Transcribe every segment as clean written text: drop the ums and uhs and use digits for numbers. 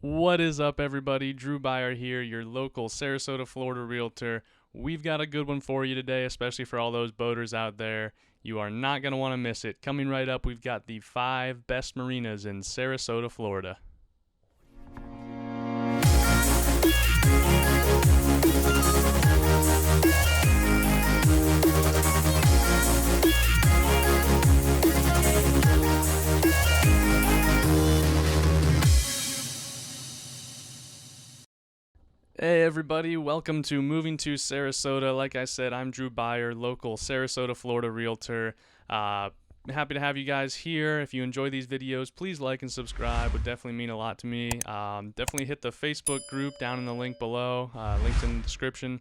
What is up, everybody? Drew Beyer here, your local Sarasota, Florida realtor. We've got a good one for you today, especially for all those boaters out there. You are not going to want to miss it. Coming right up, we've got the 5 best marinas in Sarasota, Florida. Hey everybody, welcome to Moving to Sarasota. Like I said, I'm Drew Beyer, local Sarasota, Florida realtor. Happy to have you guys here. If you enjoy these videos, please like and subscribe. Would definitely mean a lot to me. Definitely hit the Facebook group down in the link below, linked in the description.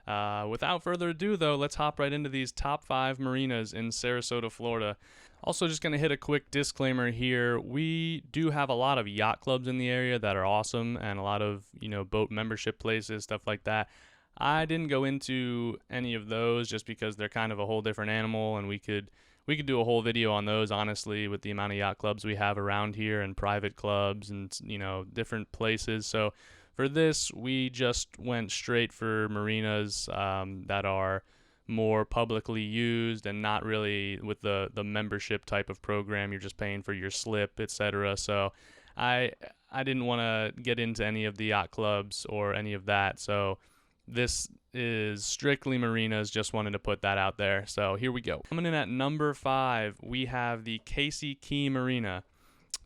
Without further ado though, let's hop right into these top 5 marinas in Sarasota, Florida. Also, just going to hit a quick disclaimer here. We do have a lot of yacht clubs in the area that are awesome, and a lot of, boat membership places, stuff like that. I didn't go into any of those just because they're kind of a whole different animal, and we could do a whole video on those, honestly, with the amount of yacht clubs we have around here and private clubs and, different places. So for this, we just went straight for marinas that are more publicly used and not really with the membership type of program. You're just paying for your slip, etc. So I didn't want to get into any of the yacht clubs or any of that. So this is strictly marinas. Just wanted to put that out there. So here we go. Coming in at number 5, we have the Key Marina.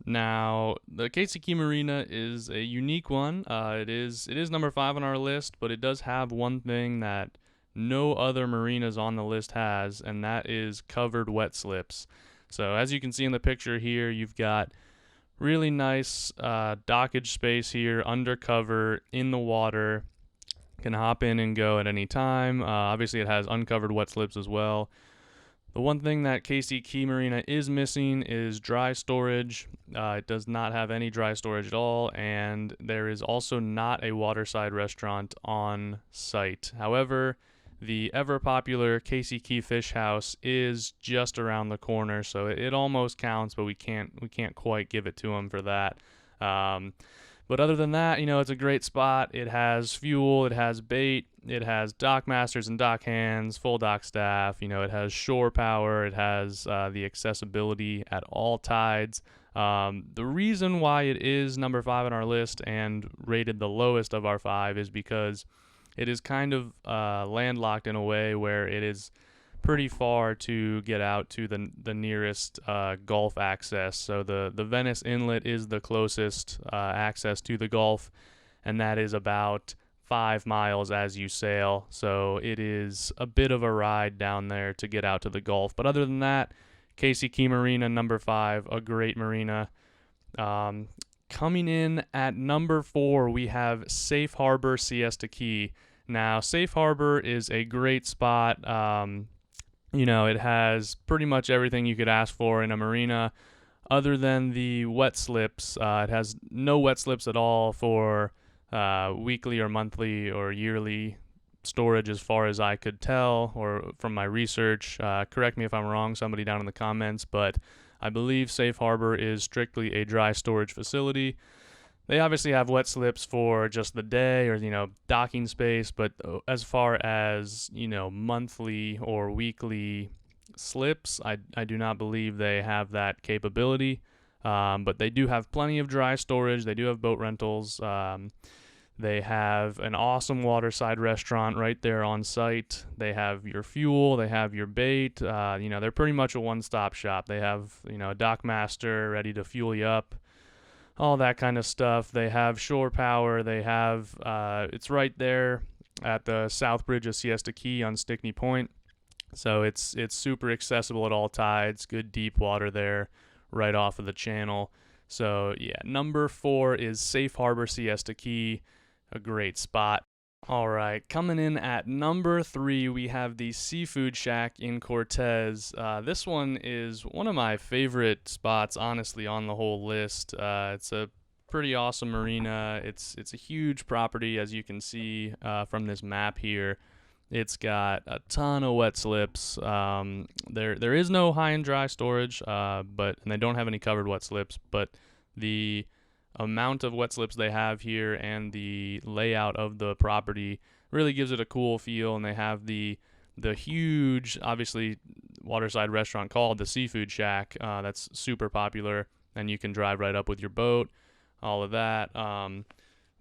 Now, the Key Marina is a unique one. It is number 5 on our list, but it does have one thing that no other marinas on the list has, and that is covered wet slips. So as you can see in the picture here, you've got really nice dockage space here, undercover, in the water. Can hop in and go at any time. Obviously, it has uncovered wet slips as well. The one thing that Key Marina is missing is dry storage. It does not have any dry storage at all, and there is also not a waterside restaurant on site. However, the ever-popular Key Fish House is just around the corner, so it almost counts, but we can't quite give it to them for that. But other than that, it's a great spot. It has fuel, it has bait, it has dock masters and dock hands, full dock staff. It has shore power, it has the accessibility at all tides. The reason why it is number 5 on our list and rated the lowest of our 5 is because it is kind of landlocked in a way where it is pretty far to get out to the nearest Gulf access. So the Venice Inlet is the closest access to the Gulf, and that is about 5 miles as you sail. So it is a bit of a ride down there to get out to the Gulf. But other than that, Key Marina, number 5, a great marina. Coming in at number 4, we have Safe Harbor Siesta Key. Now, Safe Harbor is a great spot. It has pretty much everything you could ask for in a marina other than the wet slips. It has no wet slips at all for weekly or monthly or yearly storage as far as I could tell or from my research. Correct me if I'm wrong, somebody down in the comments, but I believe Safe Harbor is strictly a dry storage facility. They obviously have wet slips for just the day or, docking space, but as far as, monthly or weekly slips, I do not believe they have that capability. But they do have plenty of dry storage. They do have boat rentals. They have an awesome waterside restaurant right there on site. They have your fuel. They have your bait. They're pretty much a one-stop shop. They have, a dock master ready to fuel you up, all that kind of stuff. They have shore power. They have, it's right there at the south bridge of Siesta Key on Stickney Point. So it's super accessible at all tides. Good deep water there right off of the channel. So yeah, number 4 is Safe Harbor Siesta Key. A great spot. All right, coming in at number 3, we have the Seafood Shack in Cortez. This one is one of my favorite spots, honestly, on the whole list. It's a pretty awesome marina. It's a huge property, as you can see from this map here. It's got a ton of wet slips. There is no high and dry storage, and they don't have any covered wet slips, but the amount of wet slips they have here and the layout of the property really gives it a cool feel. And they have the huge, obviously, waterside restaurant called the Seafood Shack. That's super popular, and you can drive right up with your boat, all of that.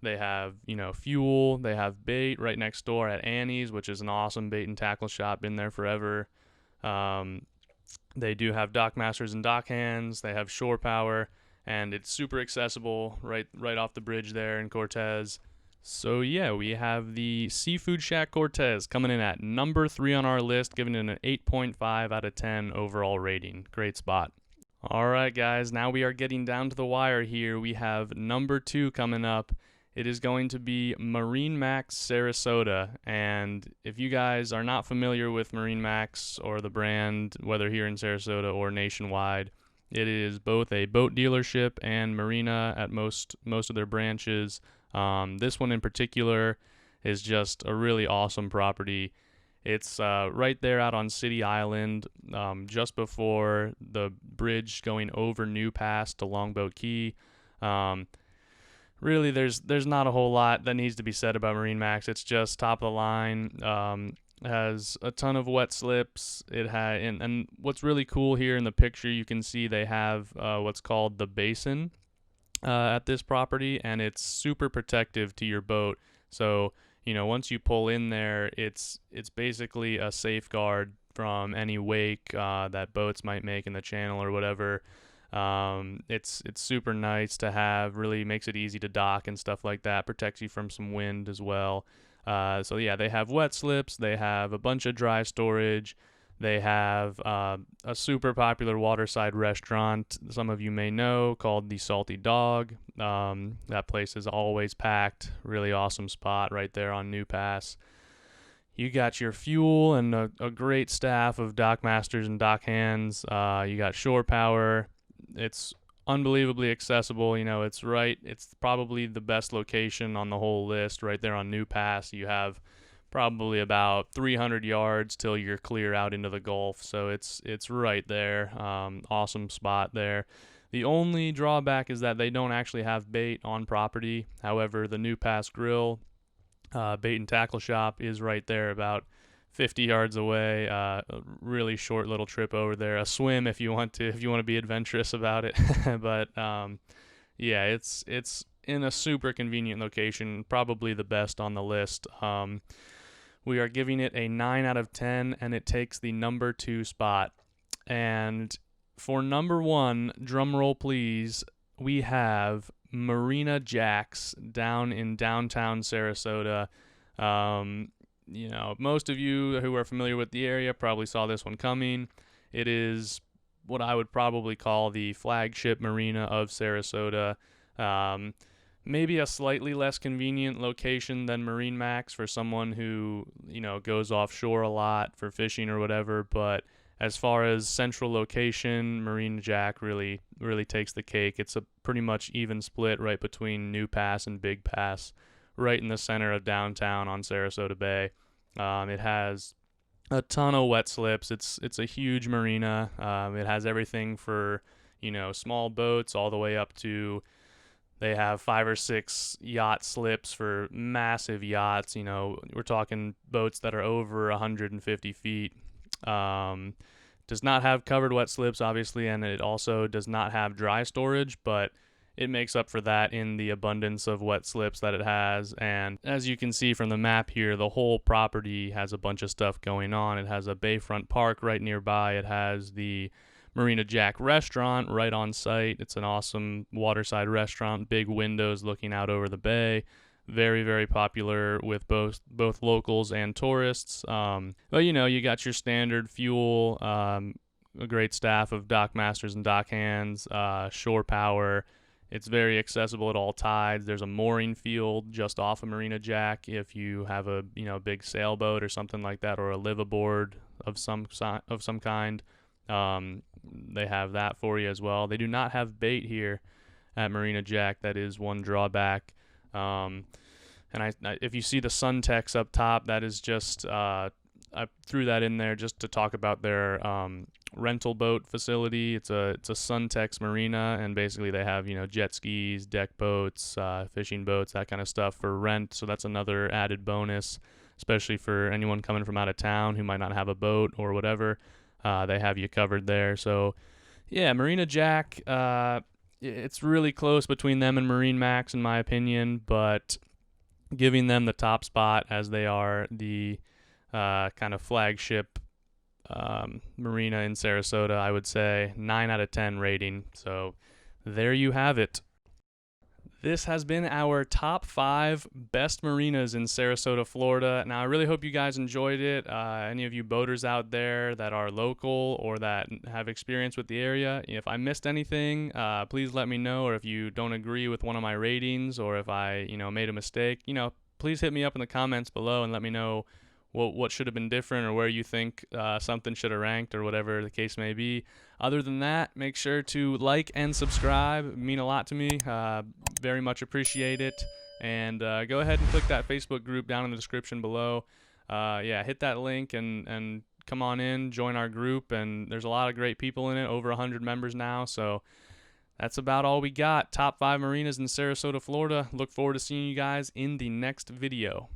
They have, fuel. They have bait right next door at Annie's, which is an awesome bait and tackle shop. Been there forever. They do have dock masters and dock hands. They have shore power, and it's super accessible right off the bridge there in Cortez. So yeah, we have the Seafood Shack Cortez coming in at number 3 on our list, giving it an 8.5 out of 10 overall rating. Great spot. All right, guys, now we are getting down to the wire here. We have number 2 coming up. It is going to be Marina Max Sarasota. And if you guys are not familiar with Marina Max or the brand, whether here in Sarasota or nationwide, it is both a boat dealership and marina at most of their branches. This one in particular is just a really awesome property. It's right there out on City Island, just before the bridge going over New Pass to Longboat Key. Really, there's not a whole lot that needs to be said about Marina Max. It's just top of the line. Has a ton of wet slips. It had and what's really cool here in the picture, you can see they have what's called the basin at this property, and it's super protective to your boat. So once you pull in there, it's basically a safeguard from any wake that boats might make in the channel or whatever. It's super nice to have. Really makes it easy to dock and stuff like that. Protects you from some wind as well. So yeah, they have wet slips. They have a bunch of dry storage. They have a super popular waterside restaurant, some of you may know, called the Salty Dog. That place is always packed. Really awesome spot right there on New Pass. You got your fuel and a great staff of dock masters and dock hands. You got shore power. It's unbelievably accessible. It's probably the best location on the whole list right there on New Pass. You have probably about 300 yards till you're clear out into the Gulf. So it's right there. Awesome spot there. The only drawback is that they don't actually have bait on property. However, the New Pass Grill bait and tackle shop is right there about 50 yards away. A really short little trip over there. A swim if you want to be adventurous about it. But yeah, it's in a super convenient location, probably the best on the list. We are giving it a 9 out of 10, and it takes the number 2 spot. And for number 1, drum roll please, we have Marina Jack's down in downtown Sarasota. Most of you who are familiar with the area probably saw this one coming. It is what I would probably call the flagship marina of Sarasota. Maybe a slightly less convenient location than Marina Max for someone who, goes offshore a lot for fishing or whatever. But as far as central location, Marina Jack really takes the cake. It's a pretty much even split right between New Pass and Big Pass, right in the center of downtown on Sarasota Bay. It has a ton of wet slips. It's a huge marina. It has everything for, small boats all the way up to, they have 5 or 6 yacht slips for massive yachts. We're talking boats that are over 150 feet. Does not have covered wet slips, obviously, and it also does not have dry storage, but it makes up for that in the abundance of wet slips that it has. And as you can see from the map here, the whole property has a bunch of stuff going on. It has a bayfront park right nearby. It has the Marina Jack restaurant right on site. It's an awesome waterside restaurant, big windows looking out over the bay. Very, very popular with both locals and tourists. But you got your standard fuel, a great staff of dock masters and dock hands, shore power. It's very accessible at all tides. There's a mooring field just off of Marina Jack if you have a big sailboat or something like that, or a liveaboard of some kind. They have that for you as well. They do not have bait here at Marina Jack. That is one drawback. And if you see the Suntex up top, that is just I threw that in there just to talk about their rental boat facility. It's a Suntex Marina, and basically they have, you know, jet skis, deck boats, fishing boats, that kind of stuff for rent. So that's another added bonus, especially for anyone coming from out of town who might not have a boat or whatever. They have you covered there. So yeah, Marina Jack. It's really close between them and Marine Max, in my opinion, but giving them the top spot as they are the kind of flagship marina in Sarasota, I would say 9 out of 10 rating. So there you have it. This has been our top 5 best marinas in Sarasota, Florida. Now, I really hope you guys enjoyed it. Any of you boaters out there that are local or that have experience with the area, if I missed anything, please let me know. Or if you don't agree with one of my ratings, or if I, made a mistake, please hit me up in the comments below and let me know what should have been different, or where you think something should have ranked, or whatever the case may be. Other than that, make sure to like and subscribe. It mean a lot to me. Very much appreciate it. And go ahead and click that Facebook group down in the description below. Hit that link and come on in, join our group. And there's a lot of great people in it, over 100 members now. So that's about all we got. Top 5 marinas in Sarasota, Florida. Look forward to seeing you guys in the next video.